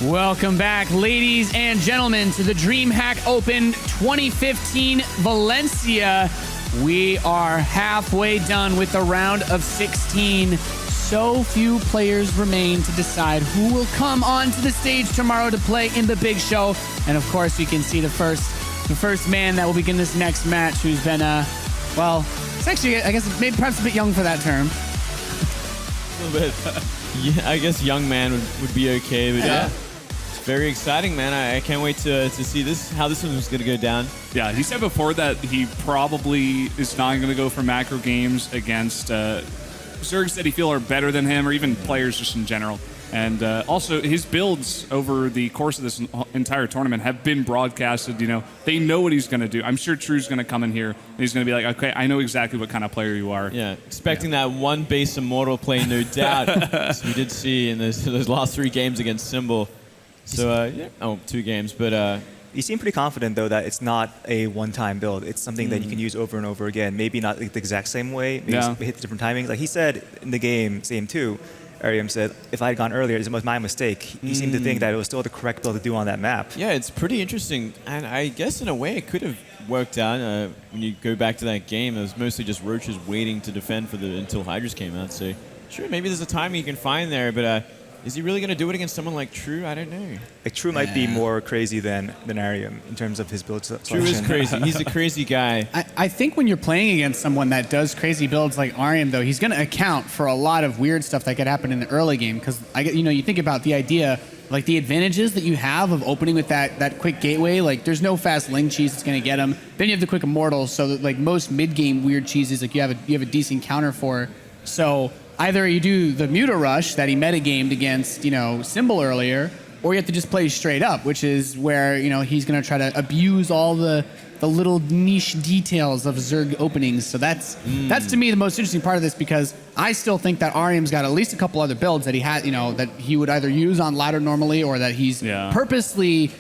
Welcome back, ladies and gentlemen, to the DreamHack Open 2015 Valencia. We are halfway done with the round of 16. So few players remain to decide who will come onto the stage tomorrow to play in the big show. And of course, you can see the first man that will begin this next match, who's been, well, it's actually, I guess, maybe perhaps a bit young for that term. A little bit. Yeah, I guess young man would be okay, but yeah. It's very exciting, man. I can't wait to see how this one is going to go down. Yeah, he said before that he probably is not going to go for macro games against Zergs that he feel are better than him, or even players just in general. And also, his builds over the course of this entire tournament have been broadcasted. You know, they know what he's going to do. I'm sure True's going to come in here, and he's going to be like, okay, I know exactly what kind of player you are. Yeah, expecting that one base immortal play, no doubt. As we did see in those last 3 games against Symbol. So, 2 games, but... You seem pretty confident, though, that it's not a one-time build. It's something that you can use over and over again. Maybe not the exact same way. Maybe hit different timings. Like he said in the game, same 2, Arium said, if I had gone earlier, it was my mistake. He seemed to think that it was still the correct build to do on that map. Yeah, it's pretty interesting. And I guess in a way it could have worked out. When you go back to that game, it was mostly just Roaches waiting to defend until Hydras came out. So, sure, maybe there's a timing you can find there, but... is he really going to do it against someone like True? I don't know. Like True might be more crazy than Arium in terms of his build selection. True is crazy. He's a crazy guy. I think when you're playing against someone that does crazy builds like Arium, though, he's going to account for a lot of weird stuff that could happen in the early game. Because you think about the idea, like the advantages that you have of opening with that quick gateway. Like there's no fast Ling cheese that's going to get him. Then you have the quick immortals, so that like most mid game weird cheeses, like you have a decent counter for. So either you do the Muta Rush that he metagamed against, Symbol earlier, or you have to just play straight up, which is where, he's going to try to abuse all the little niche details of Zerg openings. So that's to me the most interesting part of this, because I still think that Arium's got at least a couple other builds that he had, that he would either use on ladder normally, or that he's purposely,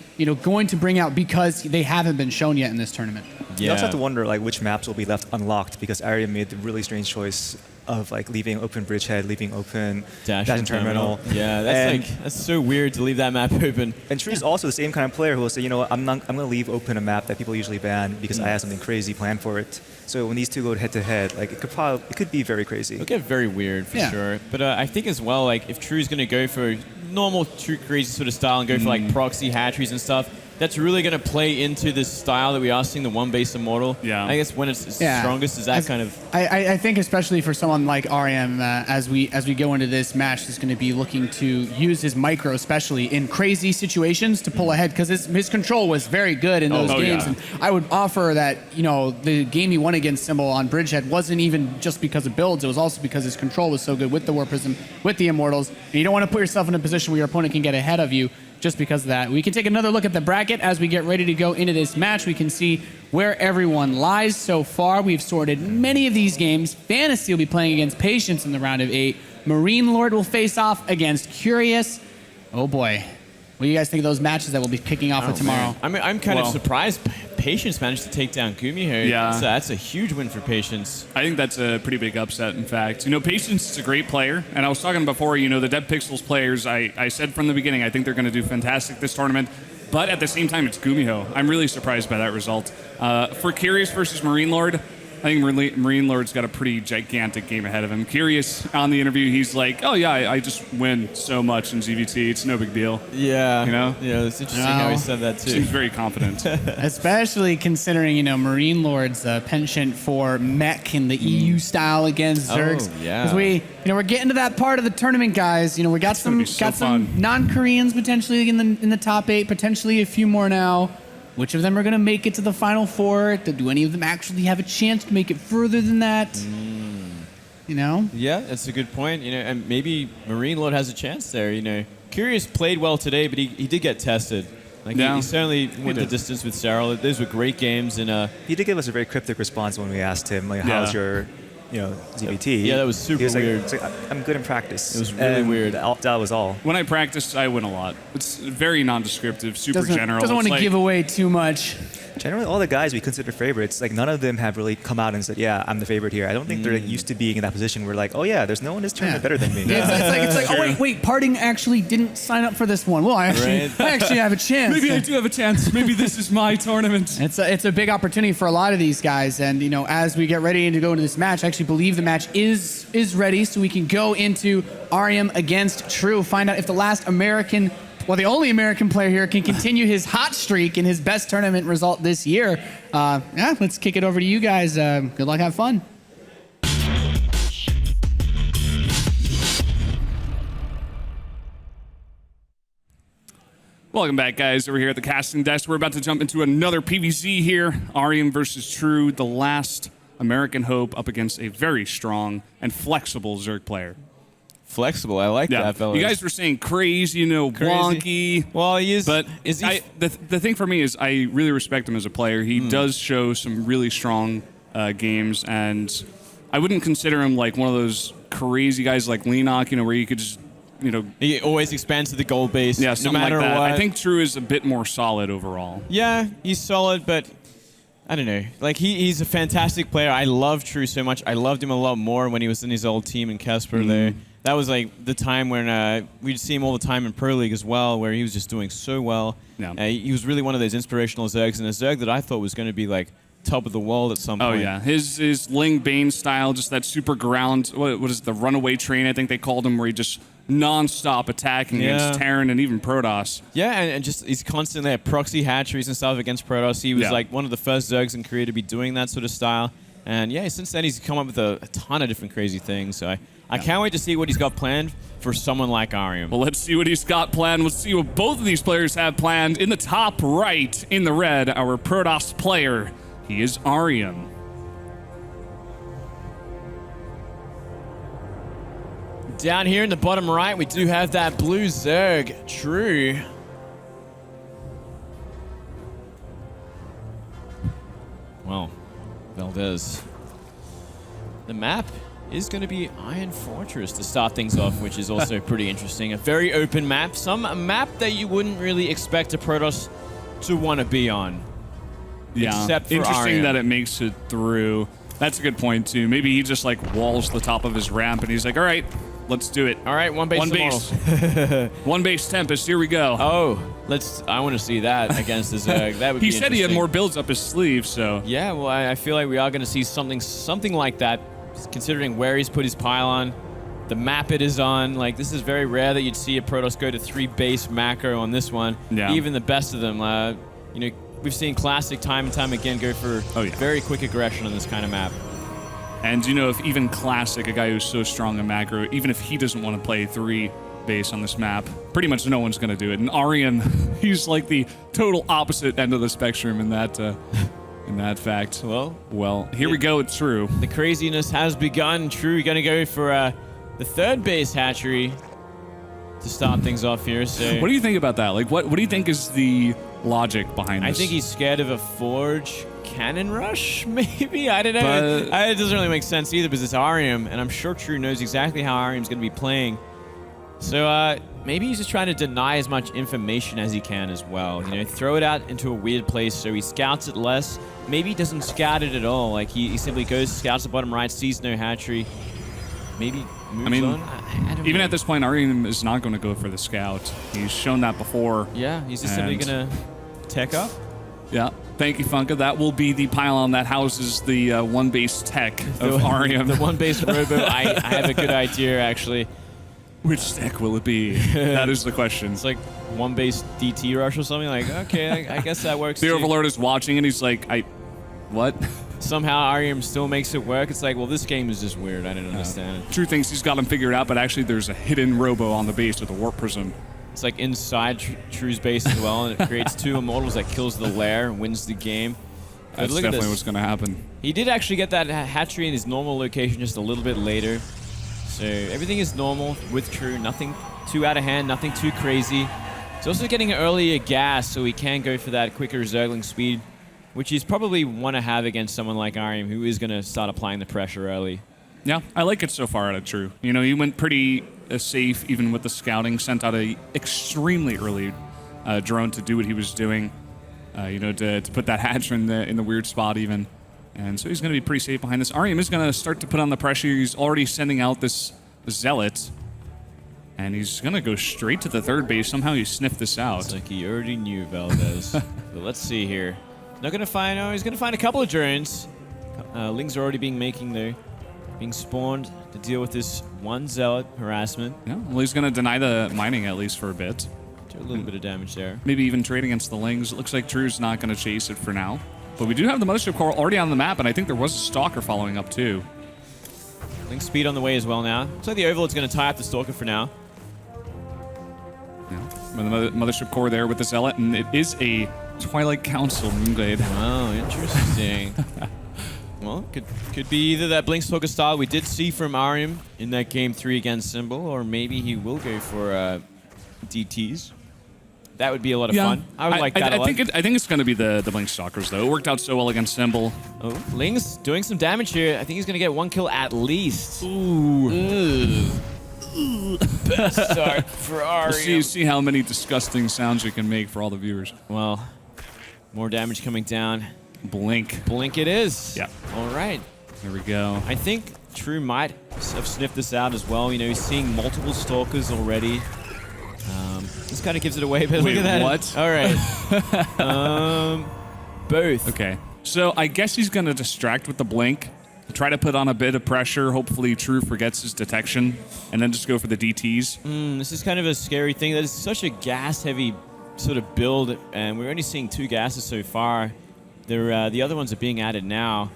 going to bring out because they haven't been shown yet in this tournament. Yeah. You also have to wonder which maps will be left unlocked, because Arium made the really strange choice of leaving open bridgehead, leaving open dash and terminal. Yeah, that's so weird to leave that map open. And True's also the same kind of player who will say, I'm going to leave open a map that people usually ban because I have something crazy planned for it. So when these two go head to head, it could be very crazy. It'll get very weird for sure. But I think as well, if True's going to go for normal True crazy sort of style and go for proxy hatcheries and stuff, that's really going to play into this style that we are seeing, the one base immortal. Yeah. I guess when it's strongest is that kind of... I think especially for someone like Arium, as we go into this match, he's going to be looking to use his micro, especially in crazy situations, to pull ahead, because his control was very good in those games. Yeah. And I would offer that, the game he won against Symbol on Bridgehead wasn't even just because of builds, it was also because his control was so good with the War Prism, with the Immortals. And you don't want to put yourself in a position where your opponent can get ahead of you just because of that. We can take another look at the bracket as we get ready to go into this match. We can see where everyone lies so far. We've sorted many of these games. Fantasy will be playing against Patience in the round of 8. Marine Lord will face off against Curious. Oh boy. What do you guys think of those matches that will be kicking off for tomorrow? I'm kind of surprised Patience managed to take down Gumiho. Yeah. That's a huge win for Patience. I think that's a pretty big upset, in fact. Patience is a great player, and I was talking before, the Dead Pixels players, I said from the beginning, I think they're going to do fantastic this tournament, but at the same time, it's Gumiho. I'm really surprised by that result. For Curious versus Marine Lord, I think Marine Lord's got a pretty gigantic game ahead of him. Curious, on the interview, he's like, oh yeah, I just win so much in ZvT, it's no big deal. Yeah. Yeah, it's interesting how he said that too. Seems very confident. Especially considering, Marine Lord's penchant for mech in the EU style against Zergs. Oh, yeah. Because we're getting to that part of the tournament, guys. We got some non-Koreans potentially in the top 8, potentially a few more now. Which of them are going to make it to the Final Four? Do any of them actually have a chance to make it further than that? Yeah, that's a good point. And maybe Marine Lord has a chance there. Curious played well today, but he did get tested. He certainly went the distance with Cyril. Those were great games, and he did give us a very cryptic response when we asked him, how's your ZvT. Yeah, that was super weird. I'm good in practice. It was really weird. That was all. When I practice, I win a lot. It's very non-descriptive, super general. Doesn't want to give away too much. Generally, all the guys we consider favorites, like none of them have really come out and said, "Yeah, I'm the favorite here." I don't think they're used to being in that position where like, "Oh yeah, there's no one in this tournament better than me." It's like, oh wait, Parting actually didn't sign up for this one. Well, I actually have a chance. Maybe I do have a chance. Maybe this is my tournament. It's a big opportunity for a lot of these guys, and as we get ready to go into this match, I actually believe the match is ready, so we can go into Arium against True, find out if the only American player here can continue his hot streak in his best tournament result this year. Let's kick it over to you guys. Good luck, have fun. Welcome back, guys. Over here at the casting desk, we're about to jump into another PvZ here. Arium versus True, the last American hope up against a very strong and flexible Zerg player. Flexible, I like that, fellas. You guys were saying crazy, wonky. Well, he is. But the thing for me is I really respect him as a player. He does show some really strong games, and I wouldn't consider him like one of those crazy guys like Leenock, where you could just, he always expands to the gold base. Yeah, no matter like that. what. I think True is a bit more solid overall. Yeah, he's solid, but I don't know. Like he's a fantastic player. I love True so much. I loved him a lot more when he was in his old team in Casper there. That was like the time when we'd see him all the time in Pro League as well, where he was just doing so well. Yeah. He was really one of those inspirational Zergs, and a Zerg that I thought was going to be like top of the world at some point. Oh yeah, his Ling Bane style, just that super ground. What is it, the runaway train? I think they called him, where he just non-stop attacking against Terran and even Protoss. Yeah, and just he's constantly at proxy hatcheries and stuff against Protoss. He was like one of the first Zergs in Korea to be doing that sort of style. And yeah, since then he's come up with a ton of different crazy things. So I can't wait to see what he's got planned for someone like Arium. Well, let's see what he's got planned. Let's see what both of these players have planned. In the top right, in the red, our Protoss player. He is Arium. Down here in the bottom right, we do have that blue Zerg, True. Well, Valdez. The map is going to be Iron Fortress to start things off, which is also pretty interesting. A very open map. A map that you wouldn't really expect a Protoss to want to be on. Yeah, except for interesting Arium. that it makes it through. That's a good point, too. Maybe he just, like, walls the top of his ramp, and he's like, all right, let's do it. All right, one base. One base Tempest, here we go. Oh, I want to see that against the Zerg. That would be He said he had more builds up his sleeve, so. Yeah, well, I feel like we are going to see something like that, considering where he's put his pylon, the map it is on. Like, this is very rare that you'd see a Protoss go to 3 base macro on this one. Yeah. Even the best of them, we've seen Classic time and time again go for very quick aggression on this kind of map. And if even Classic, a guy who's so strong in macro, even if he doesn't want to play 3 base on this map, pretty much no one's going to do it. And Arium, he's like the total opposite end of the spectrum in that fact. Well, here we go. It's True. The craziness has begun. True going to go for the 3rd base hatchery to start things off here. So what do you think about that? Like, what do you think is the logic behind this? I think he's scared of a Forge cannon rush, maybe? I don't know. It doesn't really make sense either because it's Arium, and I'm sure True knows exactly how Arium's going to be playing. So maybe he's just trying to deny as much information as he can as well. Throw it out into a weird place so he scouts it less. Maybe he doesn't scout it at all. Like, he simply goes, scouts the bottom right, sees no hatchery. Maybe moves on. I don't even know. at this point, Arium is not going to go for the scout. He's shown that before. Yeah, he's just simply going to tech up. Yeah. Thank you, Funka. That will be the pylon that houses the one base tech of Arium. The one base robo. I have a good idea, actually. Which tech will it be? That is the question. It's like one base DT rush or something. Like, okay, I guess that works. The too. Overlord is watching and he's like, what? Somehow Arium still makes it work. It's like, well, this game is just weird. I don't understand it. True thinks he's got him figured out, but actually there's a hidden robo on the base with a warp prism. It's like inside True's base as well, and it creates 2 immortals that kills the lair and wins the game. That's look definitely at what's going to happen. He did actually get that hatchery in his normal location just a little bit later. So everything is normal with True. Nothing too out of hand, nothing too crazy. He's also getting earlier gas, so he can go for that quicker Zergling speed, which he's probably want to have against someone like Arium, who is going to start applying the pressure early. Yeah, I like it so far out of True. He went pretty safe, even with the scouting, sent out a extremely early drone to do what he was doing. to put that hatcher in the weird spot even. And so he's going to be pretty safe behind this. Arium is going to start to put on the pressure. He's already sending out this Zealot. And he's going to go straight to the third base. Somehow he sniffed this out. It's like he already knew Valdez. But let's see here. Not going to find... Oh, he's going to find a couple of drones. Lings are already being spawned to deal with this one Zealot harassment. Yeah, well, he's going to deny the mining at least for a bit. Do a little bit of damage there. Maybe even trade against the Lings. It looks like Drew's not going to chase it for now. But we do have the Mothership Core already on the map, and I think there was a Stalker following up too. Link speed on the way as well now. Looks like the Overlord's going to tie up the Stalker for now. Yeah, the Mothership Core there with the Zealot, and it is a Twilight Council Moonglade. Oh, interesting. Well, could be either that Blink Stalker style we did see from Arium in that game 3 against Symbol, or maybe he will go for DTs. That would be a lot of fun. I would like that a lot. I think it's going to be the Blink Stalkers, though. It worked out so well against Symbol. Oh, Ling's doing some damage here. I think he's going to get 1 kill at least. Ooh. Best start for Arium. We'll see how many disgusting sounds we can make for all the viewers. Well, more damage coming down. Blink. Blink it is. Yeah. All right. There we go. I think True might have sniffed this out as well. You know, he's seeing multiple Stalkers already. This kind of gives it away, but Wait, look at that. What? All right. Both. Okay. So I guess he's going to distract with the Blink, try to put on a bit of pressure. Hopefully True forgets his detection, and then just go for the DTs. This is kind of a scary thing. That is such a gas-heavy sort of build, and we're only seeing 2 gases so far. The other ones are being added now.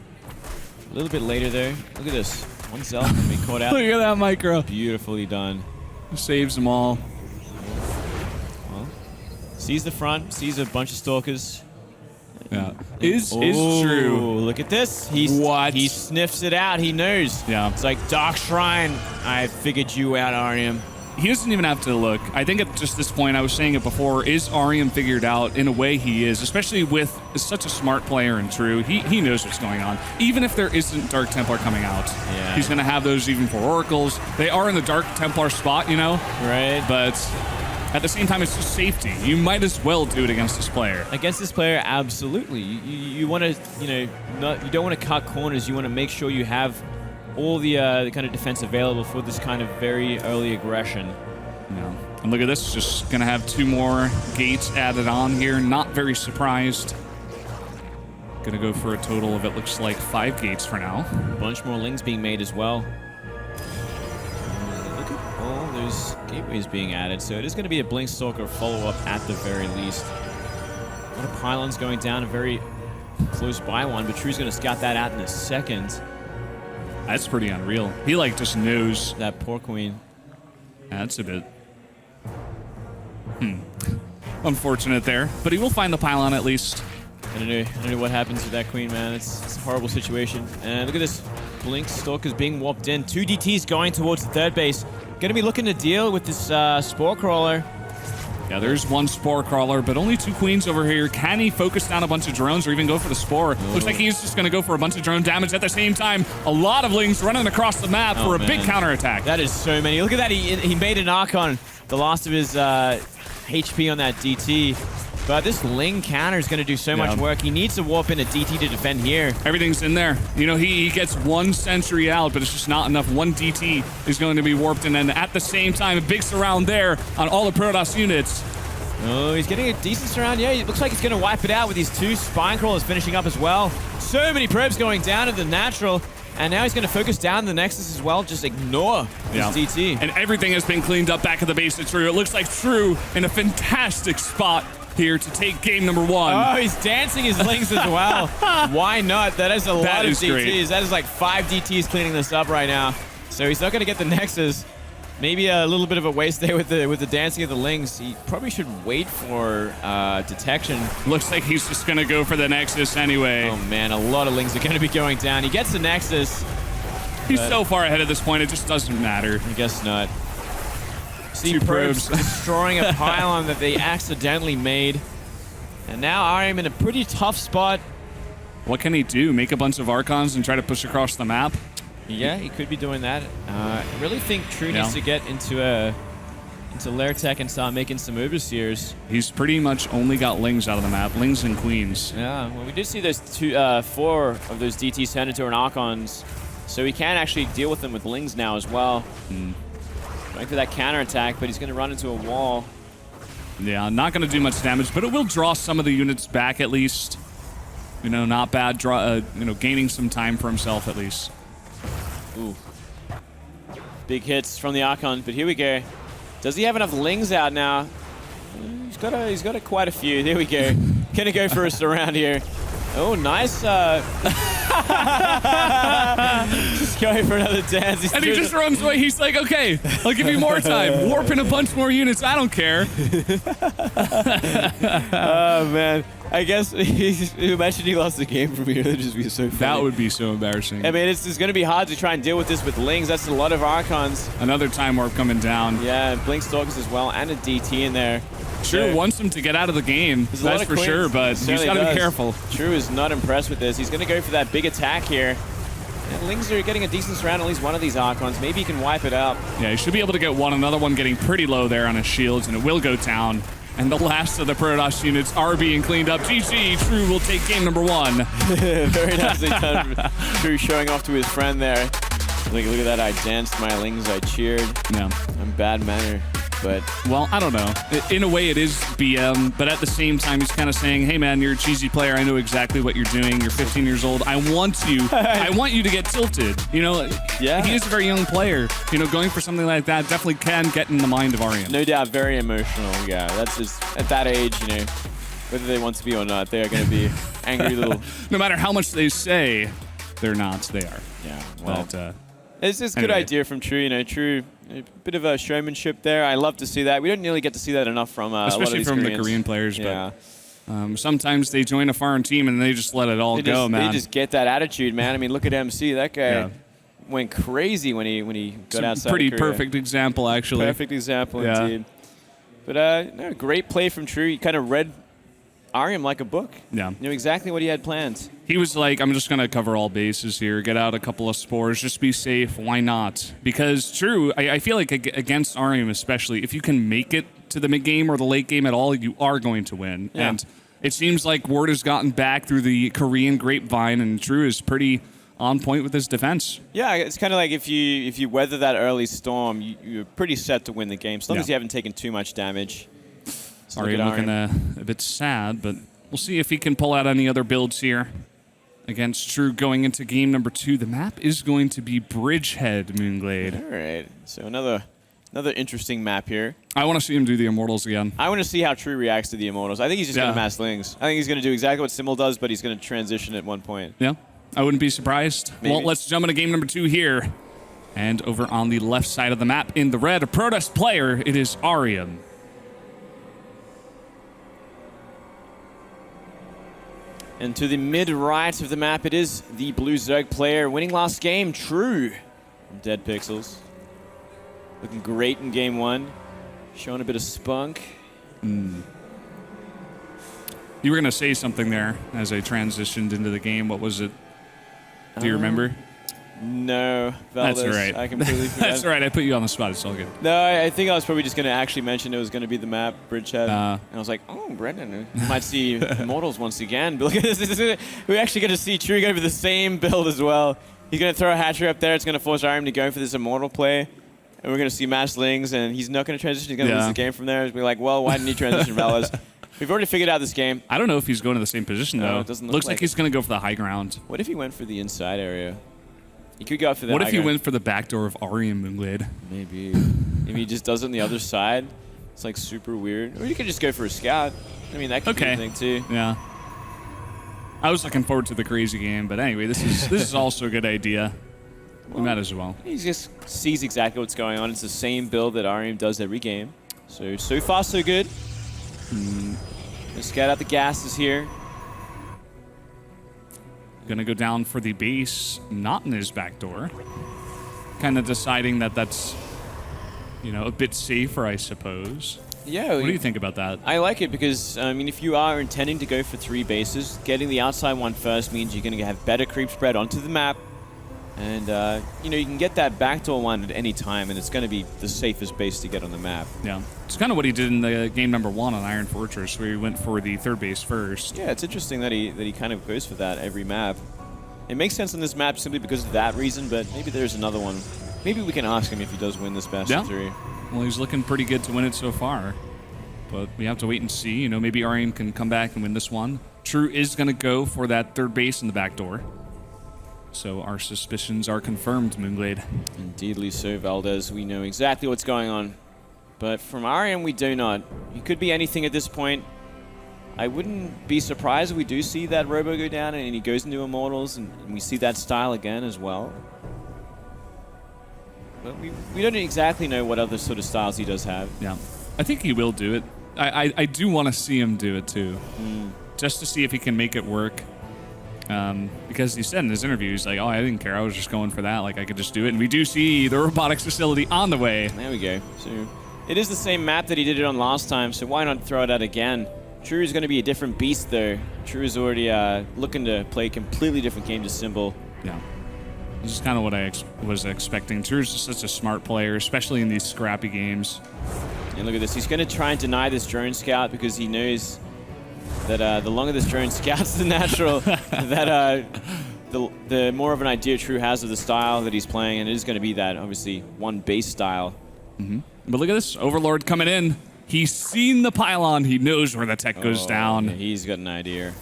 A little bit later, though. Look at this. One Zealot can be caught out. Look at that micro. Beautifully done. Saves them all. Well, sees the front, sees a bunch of Stalkers. Yeah. Is True. Look at this. He sniffs it out. He knows. Yeah. It's like Dark Shrine. I figured you out, Arium. He doesn't even have to look. I think at just this point, I was saying it before, is Arium figured out? In a way, he is, especially with such a smart player in True. He knows what's going on. Even if there isn't Dark Templar coming out, he's going to have those even for Oracles. They are in the Dark Templar spot, you know? Right. But at the same time, it's just safety. You might as well do it against this player. Against this player, absolutely. You want to, you don't want to cut corners. You want to make sure you have all the kind of defense available for this kind of very early aggression. Yeah. And look at this, just going to have 2 more gates added on here. Not very surprised. Going to go for a total of, it looks like, 5 gates for now. A bunch more Lings being made as well. Look at all those gateways being added. So it is going to be a Blink Stalker follow-up at the very least. A lot of pylons going down, a very close by one, but True's going to scout that out in a second. That's pretty unreal. He, like, just knows. That poor queen. That's a bit... unfortunate there. But he will find the pylon at least. I don't know what happens with that queen, man. It's a horrible situation. And look at this. Blink Stalker's being warped in. 2 DTs going towards the third base. Going to be looking to deal with this Spore Crawler. Yeah, there's 1 Spore Crawler, but only 2 queens over here. Can he focus down a bunch of drones or even go for the Spore? Looks like he's just going to go for a bunch of drone damage at the same time. A lot of Lings running across the map for a big counterattack. That is so many. Look at that. He made an Archon, the last of his HP on that DT. But this Ling counter is going to do so much work. He needs to warp in a DT to defend here. Everything's in there. You know, he gets 1 sentry out, but it's just not enough. 1 DT is going to be warped in, and at the same time, a big surround there on all the Protoss units. Oh, he's getting a decent surround. Yeah, it looks like he's going to wipe it out with these 2 Spine Crawlers finishing up as well. So many probes going down to the natural. And now he's going to focus down the Nexus as well. Just ignore this DT. And everything has been cleaned up back at the base of True. It looks like True in a fantastic spot here to take game number 1. Oh, he's dancing his Lings as well. Why not? That is a lot of DTs. Great. That is like 5 DTs cleaning this up right now. So he's not going to get the Nexus. Maybe a little bit of a waste there with the dancing of the Lings. He probably should wait for detection. Looks like he's just going to go for the Nexus anyway. Oh, man, a lot of Lings are going to be going down. He gets the Nexus. He's so far ahead at this point, it just doesn't matter. I guess not. See 2 probes destroying a pylon that they accidentally made. And now Arium in a pretty tough spot. What can he do? Make a bunch of Archons and try to push across the map? Yeah, he could be doing that. I really think True needs to get into into Lair Tech and start making some overseers. He's pretty much only got Lings out of the map, Lings and Queens. Yeah, well, we did see those 4 of those DT Senator and Archons, so he can actually deal with them with Lings now as well. Going for that counter attack, but he's going to run into a wall. Yeah, not going to do much damage, but it will draw some of the units back at least. You know, not bad. Gaining some time for himself at least. Ooh. Big hits from the Archon, but here we go. Does he have enough Lings out now? He's got quite a few. There we go. Gonna go first around here. Oh, nice. Just going for another dance. And he just runs away. He's like, okay, I'll give you more time. Warp in a bunch more units. I don't care. Oh, man. I guess, imagine he lost the game from here. That'd just be so funny. That would be so embarrassing. I mean, it's going to be hard to try and deal with this with Lings. That's a lot of Archons. Another Time Warp coming down. Yeah, Blink Stalkers as well, and a DT in there. True wants him to get out of the game. That's for sure, but he's got to be careful. True is not impressed with this. He's going to go for that big attack here. And Lings are getting a decent surround on at least one of these Archons. Maybe he can wipe it out. Yeah, he should be able to get one. Another one getting pretty low there on his shields, and it will go down. And the last of the Protoss units are being cleaned up. GG, True will take game number 1. Very nicely done. True showing off to his friend there. Look at that. I danced my Lings. I cheered. Yeah. In bad manner. But well, I don't know. In a way, it is BM, but at the same time, he's kind of saying, "Hey, man, you're a cheesy player. I know exactly what you're doing. You're 15 years old. I want you to get tilted." You know, yeah. He is a very young player. You know, going for something like that definitely can get in the mind of Arium. No doubt, very emotional. Yeah, that's just at that age, you know, whether they want to be or not, they are going to be angry little. No matter how much they say, they're not. They are. Yeah. Well, but, it's just a good idea from True. You know, True. A bit of a showmanship there. I love to see that. We don't nearly get to see that enough from especially a lot of these from Koreans. the Korean players. Yeah. But sometimes they join a foreign team and they just let it all go, man. They just get that attitude, man. I mean, look at MC. That guy went crazy when he got outside. Pretty of Korea. perfect example, actually. Perfect example, indeed. But no, great play from True. He kind of read Arium like a book. Yeah. Knew exactly what he had planned. He was like, I'm just going to cover all bases here, get out a couple of spores, just be safe. Why not? Because True, I feel like against Arium especially, if you can make it to the mid-game or the late game at all, you are going to win. Yeah. And it seems like word has gotten back through the Korean grapevine, and True is pretty on point with his defense. Yeah, it's kind of like if you weather that early storm, you're pretty set to win the game, as long as you haven't taken too much damage. Arium looking a bit sad, but we'll see if he can pull out any other builds here against True going into game number 2. The map is going to be Bridgehead, Moonglade. All right, so another interesting map here. I want to see him do the Immortals again. I want to see how True reacts to the Immortals. I think he's just going to mass Lings. I think he's going to do exactly what Simmel does, but he's going to transition at one point. Yeah, I wouldn't be surprised. Maybe. Well, let's jump into game number 2 here. And over on the left side of the map in the red, a Protoss player, it is Arium. And to the mid-right of the map, it is the blue Zerg player winning last game, True. From Dead Pixels. Looking great in game 1. Showing a bit of spunk. You were going to say something there as I transitioned into the game. What was it? Do you remember? No, Valdez, That's all right. I completely forgot. That's all right. I put you on the spot. It's all good. No, I think I was probably just going to actually mention it was going to be the map, Bridgehead. And I was like, oh, Brendan, you might see Immortals once again. But look at this. We're actually going to see True go for the same build as well. He's going to throw a hatchery up there. It's going to force Arium to go for this Immortal play. And we're going to see Mass Lings, and he's not going to transition. He's going to lose the game from there. We're like, well, why didn't he transition, Valdez? We've already figured out this game. I don't know if he's going to the same position, though. It doesn't look Looks like he's going to go for the high ground. What if he went for the inside area? He could go for the What if he went for the back door of Arium, Moonglade? Maybe. Maybe he just does it on the other side. It's like super weird. Or you could just go for a scout. I mean, that could be a thing too. Yeah. I was looking forward to the crazy game, but anyway, this is also a good idea. We might as well. He just sees exactly what's going on. It's the same build that Arium does every game. So far, so good. Gonna scout out the gases here. Gonna go down for the base, not in his back door. Kind of deciding that that's, a bit safer, I suppose. Yeah. What do you think about that? I like it because, I mean, if you are intending to go for 3 bases, getting the outside one first means you're going to have better creep spread onto the map. And, you know, you can get that backdoor one at any time, and it's going to be the safest base to get on the map. Yeah. It's kind of what he did in the game number 1 on Iron Fortress, where he went for the third base first. Yeah, it's interesting that he kind of goes for that every map. It makes sense on this map simply because of that reason, but maybe there's another one. Maybe we can ask him if he does win this best of 3. Well, he's looking pretty good to win it so far. But we have to wait and see. You know, maybe Arium can come back and win this one. True is going to go for that third base in the back door. So our suspicions are confirmed, Moonglade. Indeedly so, Valdez. We know exactly what's going on. But from Arium, we do not. He could be anything at this point. I wouldn't be surprised if we do see that Robo go down and he goes into Immortals and we see that style again as well. But we don't exactly know what other sort of styles he does have. Yeah. I think he will do it. I do want to see him do it too. Just to see if he can make it work. Because he said in his interview, he's like, oh, I didn't care. I was just going for that. Like, I could just do it. And we do see the robotics facility on the way. There we go. So it is the same map that he did it on last time, so why not throw it out again? True is going to be a different beast, though. True is already looking to play a completely different game to Symbol. Yeah. This is kind of what I was expecting. True is just such a smart player, especially in these scrappy games. And look at this. He's going to try and deny this drone scout because he knows that the longer this drone scouts the natural, that the more of an idea True has of the style that he's playing, and it is going to be that, obviously, one base style. But look at this. Overlord coming in. He's seen the pylon. He knows where the tech goes down. Yeah, he's got an idea.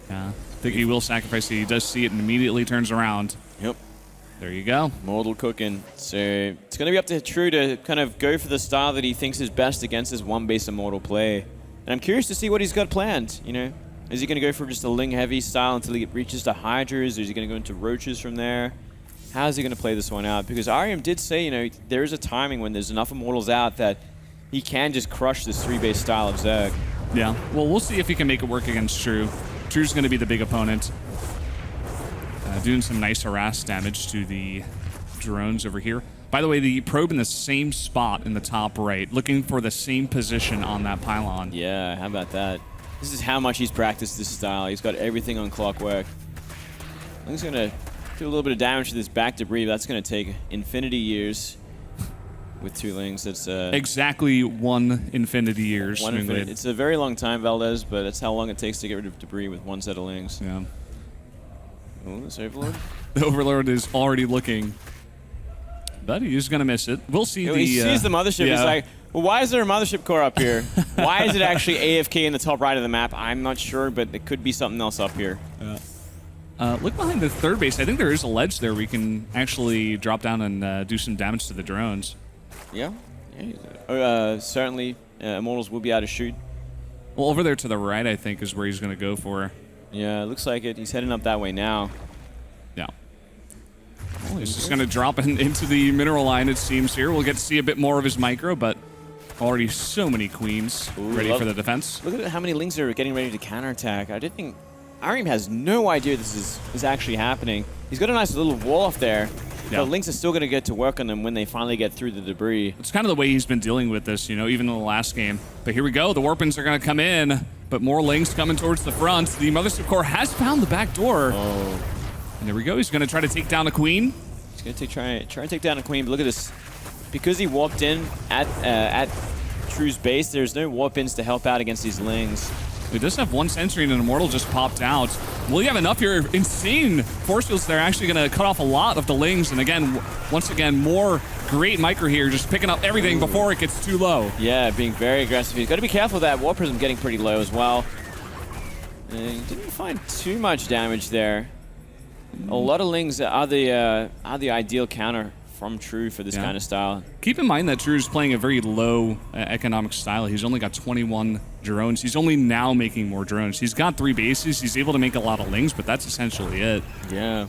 Yeah. I think he will sacrifice it. He does see it and immediately turns around. Yep. There you go. Mortal cooking. So it's going to be up to True to kind of go for the style that he thinks is best against his one-base Immortal play. And I'm curious to see what he's got planned, you know. Is he going to go for just a Ling-heavy style until he reaches to Hydras? Or is he going to go into Roaches from there? How is he going to play this one out? Because Arium did say, you know, there is a timing when there's enough Immortals out that he can just crush this 3-base style of Zerg. Yeah. Well, we'll see if he can make it work against True. True's going to be the big opponent. Doing some nice harass damage to the drones over here. By the way, the probe in the same spot in the top right, looking for the same position on that pylon. Yeah, how about that? This is how much he's practiced this style. He's got everything on clockwork. I think he's going to do a little bit of damage to this back debris. That's going to take infinity years with 2 Lings. That's exactly 1 infinity years. It's a very long time, Valdez, but that's how long it takes to get rid of debris with 1 set of Lings. Yeah. Oh, this Overlord? The Overlord is already looking. But he's going to miss it. We'll see. He sees the mothership. Yeah. He's like, well, why is there a mothership core up here? Why is it actually AFK in the top right of the map? I'm not sure, but it could be something else up here. Look behind the third base. I think there is a ledge there. We can actually drop down and do some damage to the drones. Yeah. Certainly, Immortals will be able to shoot. Well, over there to the right, I think, is where he's going to go for. Yeah, it looks like it. He's heading up that way now. Yeah. Well, he's just going to drop into the mineral line, it seems, here. We'll get to see a bit more of his micro, but already so many queens ready for the defense. Look at how many Lings are getting ready to counterattack. I did think Arium has no idea this is actually happening. He's got a nice little wall off there. Yeah. But Lings are still going to get to work on them when they finally get through the debris. It's kind of the way he's been dealing with this, you know, even in the last game. But here we go. The Warpins are going to come in, but more Lings coming towards the front. The Mothership Core has found the back door. Oh. And there we go. He's going to try to take down a Queen. He's going to try and take down a Queen, but look at this. Because he warped in at True's base, there's no Warpins to help out against these Lings. He does have 1 Sentry and an Immortal just popped out. Well, you have enough here. Insane force fields. They're actually going to cut off a lot of the Lings. And again, once again, more great micro here, just picking up everything before it gets too low. Yeah, being very aggressive. He's got to be careful of that. War Prism getting pretty low as well. And he didn't find too much damage there. A lot of Lings are the ideal counter from True for this kind of style. Keep in mind that True is playing a very low economic style. He's only got 21 drones. He's only now making more drones. He's got 3 bases. He's able to make a lot of Lings, but that's essentially it. Yeah.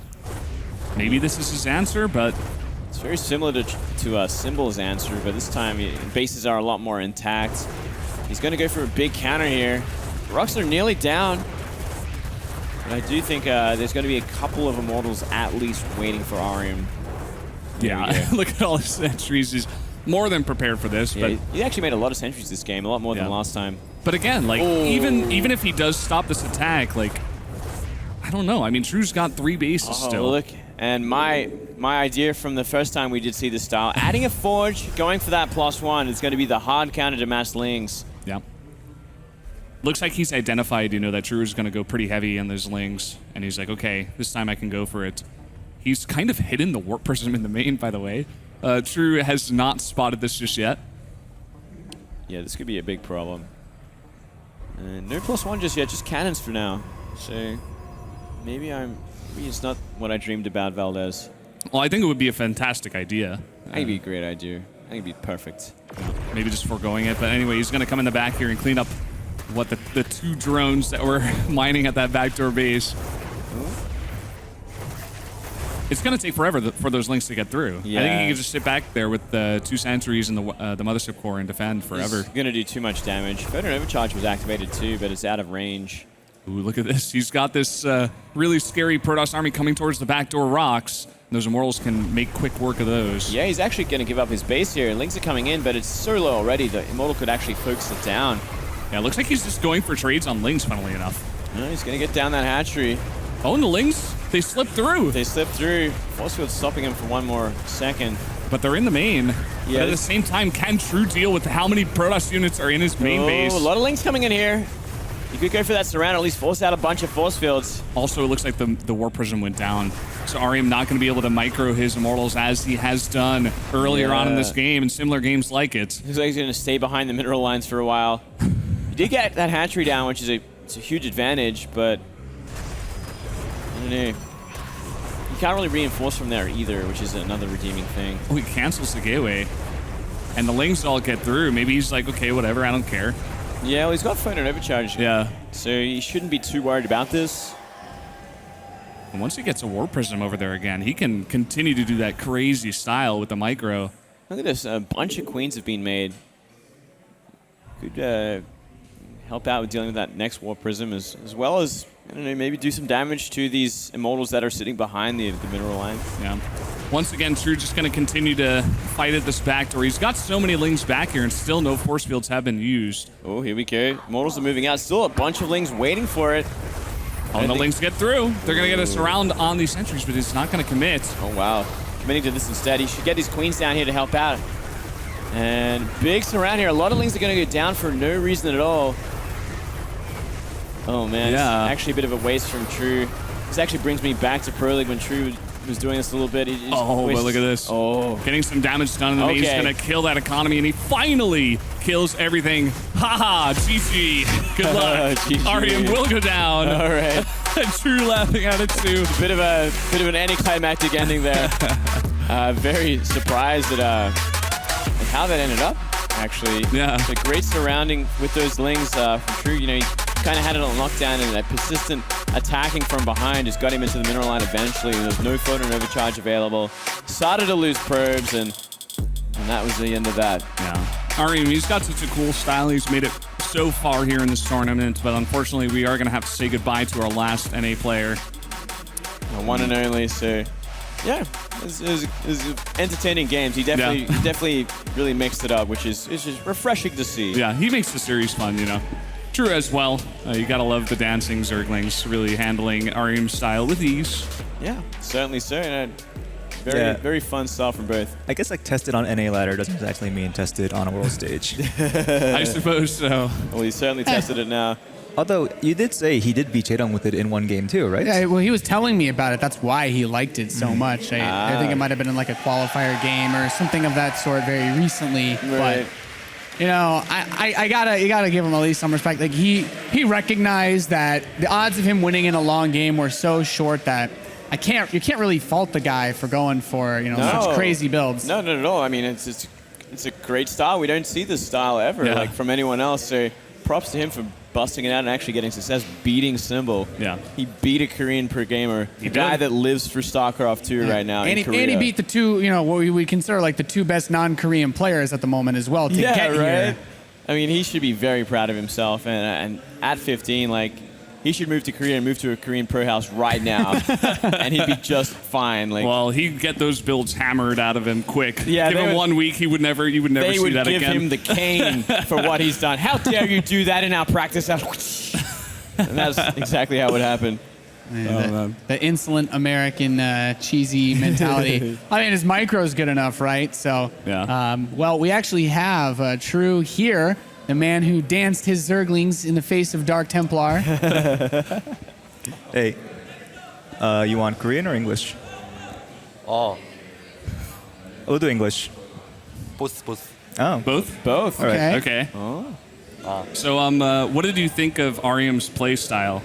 Maybe this is his answer, but it's very similar to Symbol's answer, but this time bases are a lot more intact. He's going to go for a big counter here. Rocks are nearly down. But I do think there's going to be a couple of Immortals at least waiting for Arium. Yeah, look at all his sentries. He's more than prepared for this. Yeah, but he actually made a lot of sentries this game, a lot more than last time. But again, like even if he does stop this attack, like I don't know. I mean, True's got 3 bases still. Look, And my idea from the first time we did see this style, adding a Forge, going for that +1 is going to be the hard counter to mass Lings. Yeah. Looks like he's identified, that True is going to go pretty heavy on those Lings. And he's like, okay, this time I can go for it. He's kind of hidden the Warp Prism in the main, by the way. True has not spotted this just yet. Yeah, this could be a big problem. No +1 just yet, just cannons for now. So maybe it's not what I dreamed about, Valdez. Well, I think it would be a fantastic idea. I think it'd be a great idea. I think it'd be perfect. Maybe just foregoing it. But anyway, he's going to come in the back here and clean up the 2 drones that were mining at that backdoor base. It's going to take forever for those Lings to get through. Yeah. I think he can just sit back there with the 2 sentries and the mothership core and defend forever. It's going to do too much damage. Photon Overcharge was activated too, but it's out of range. Ooh, look at this. He's got this really scary Protoss army coming towards the backdoor rocks. Those Immortals can make quick work of those. Yeah, he's actually going to give up his base here. Lings are coming in, but it's so low already that Immortal could actually focus it down. Yeah, it looks like he's just going for trades on Lings, funnily enough. No, he's going to get down that hatchery. Oh, and the Lings, they slipped through. They slipped through. Force Field's stopping him for one more second. But they're in the main. Yeah. But at the same time, can True deal with how many Protoss units are in his main base? A lot of Lings coming in here. You could go for that surround, or at least force out a bunch of force fields. Also, it looks like the Warp Prism went down. So Arium not going to be able to micro his Immortals as he has done earlier on in this game and similar games like it. Looks like he's going to stay behind the mineral lines for a while. He did get that hatchery down, which is it's a huge advantage, but I don't know. You can't really reinforce from there either, which is another redeeming thing. Oh, he cancels the gateway. And the Lings all get through. Maybe he's like, okay, whatever, I don't care. Yeah, well, he's got Photon Overcharge. Yeah. So he shouldn't be too worried about this. And once he gets a Warp Prism over there again, he can continue to do that crazy style with the micro. Look at this. A bunch of queens have been made. Could help out with dealing with that next Warp Prism as well as, I don't know, maybe do some damage to these Immortals that are sitting behind the mineral line. Yeah. Once again, True just going to continue to fight at this back door. He's got so many Lings back here, and still no force fields have been used. Oh, here we go. Immortals are moving out. Still a bunch of Lings waiting for it. Oh, and the Lings get through. They're going to get a surround on these sentries, but he's not going to commit. Oh, wow. Committing to this instead. He should get his queens down here to help out. And big surround here. A lot of Lings are going to go down for no reason at all. Oh, man. Yeah. It's actually a bit of a waste from True. This actually brings me back to Pro League when True was doing this a little bit. Oh, but look at this. Oh. Getting some damage done in the main. He's going to kill that economy, and he finally kills everything. Haha, GG. Good luck. GG. Arium will go down. All right. True laughing at it, too. Bit of an anticlimactic ending there. Very surprised at how that ended up, actually. Yeah. It's a great surrounding with those Lings from True. You know, he kind of had it on lockdown, and that persistent attacking from behind just got him into the mineral line eventually. There's no Photon Overcharge available. Started to lose probes, and that was the end of that. Yeah. Arium, he's got such a cool style. He's made it so far here in this tournament, but unfortunately, we are going to have to say goodbye to our last NA player. One and only, so yeah, it was entertaining games. He definitely really mixed it up, which is just refreshing to see. Yeah, he makes the series fun, you know. True as well. You gotta love the dancing Zerglings really handling Arium's style with ease. Yeah, certainly so. And very fun stuff from both. I guess like tested on NA ladder doesn't exactly mean tested on a world stage. I suppose so. Well, he certainly tested it now. Although you did say he did beat Chaedong with it in one game too, right? Yeah, well, he was telling me about it. That's why he liked it so much. I think it might have been in like a qualifier game or something of that sort very recently. Right. But you know, you gotta give him at least some respect. Like he recognized that the odds of him winning in a long game were so short that you can't really fault the guy for going for such crazy builds. No, not at all. I mean, it's a great style. We don't see this style ever like from anyone else. So props to him for busting it out and actually getting success, beating Symbol. Yeah. He beat a Korean pro gamer, He a guy did. that lives for StarCraft 2 right now in Korea. And he beat the two, what we consider like the two best non-Korean players at the moment as well to get here. I mean, he should be very proud of himself. And at 15, like, he should move to Korea and move to a Korean pro house right now, and he'd be just fine. Like, Well, he'd get those builds hammered out of him quick. Yeah, give they him would- 1 week, you would never see that again. they would give him the cane for what he's done. How dare you do that in our practice house? And that's exactly how it would happen. The insolent American cheesy mentality. I mean, his micro's good enough, right? So, Yeah. Well, we actually have True here, the man who danced his Zerglings in the face of Dark Templar. Hey, you want Korean or English? We'll do English. both. Oh, Both? Both. All right. Okay. Okay. So, what did you think of Arium's play style?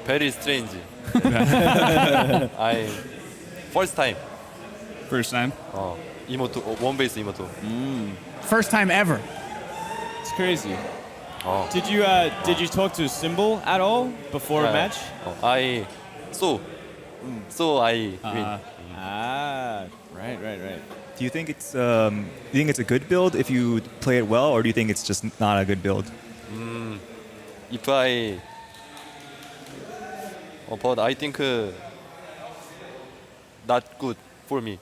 Very strange. I first time. First time? 이모토 one base 이모토. First time ever. It's crazy. Oh. Did you talk to Symbol at all before a match? I so I win. Right. do you think it's a good build if you play it well, or do you think it's just not a good build? If I but I think not good for me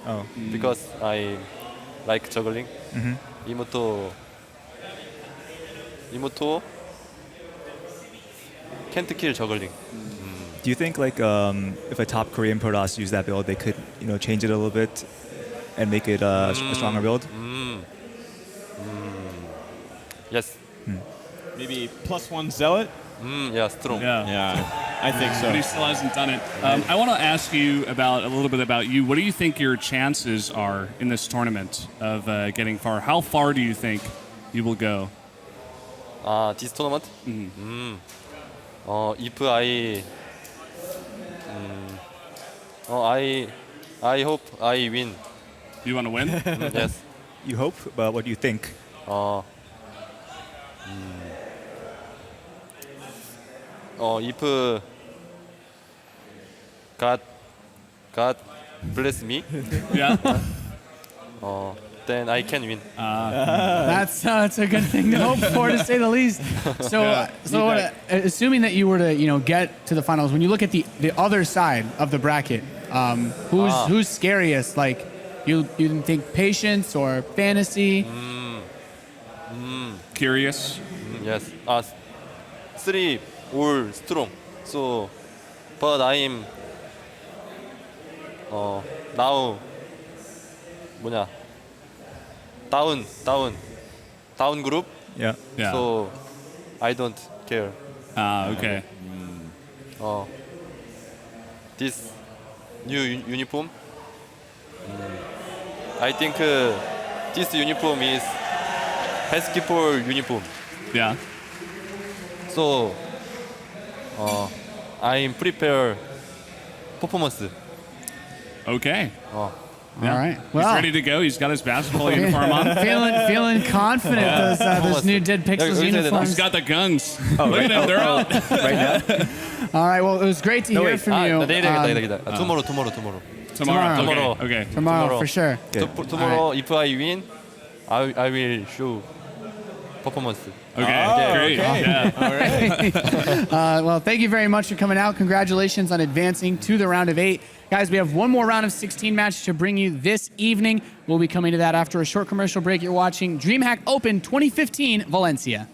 Oh, because I like juggling. 이모토 can't kill juggling. do you think like if a top Korean Protoss used that build, they could change it a little bit and make it a stronger build? Yes. Maybe +1 Zealot? Yeah, strong. Yeah, I think so. But he still hasn't done it. I want to ask you a little bit about you. What do you think your chances are in this tournament of getting far? How far do you think you will go? This tournament? If I hope I win. You want to win? Yes. You hope, but what do you think? If God bless me, Yeah. then I can win. That's a good thing to hope for, to say the least. So, assuming that you were to, get to the finals, when you look at the other side of the bracket, who's scariest? Like, you think Patience or Fantasy? Curious. Yes. Three all strong. So, but I am now down group. Yeah. Yeah. So I don't care. Okay. This new uniform. I think this uniform is basketball uniform. Yeah. So I'm prepare performance. Okay. All right. He's Well, ready to go. He's got his basketball uniform on. feeling confident. Those new Dead Pixels He's uniforms. He's got the guns. Look at him. They're out. Right now? All right. Well, it was great to hear wait. from you. Tomorrow. Tomorrow. Okay. Tomorrow, for sure. Tomorrow, if I win, I will show performance. Okay. Great. Yeah. Well, thank you very much for coming out. Congratulations on advancing to the round of 8. Guys, we have one more round of 16 match to bring you this evening. We'll be coming to that after a short commercial break. You're watching DreamHack Open 2015 Valencia.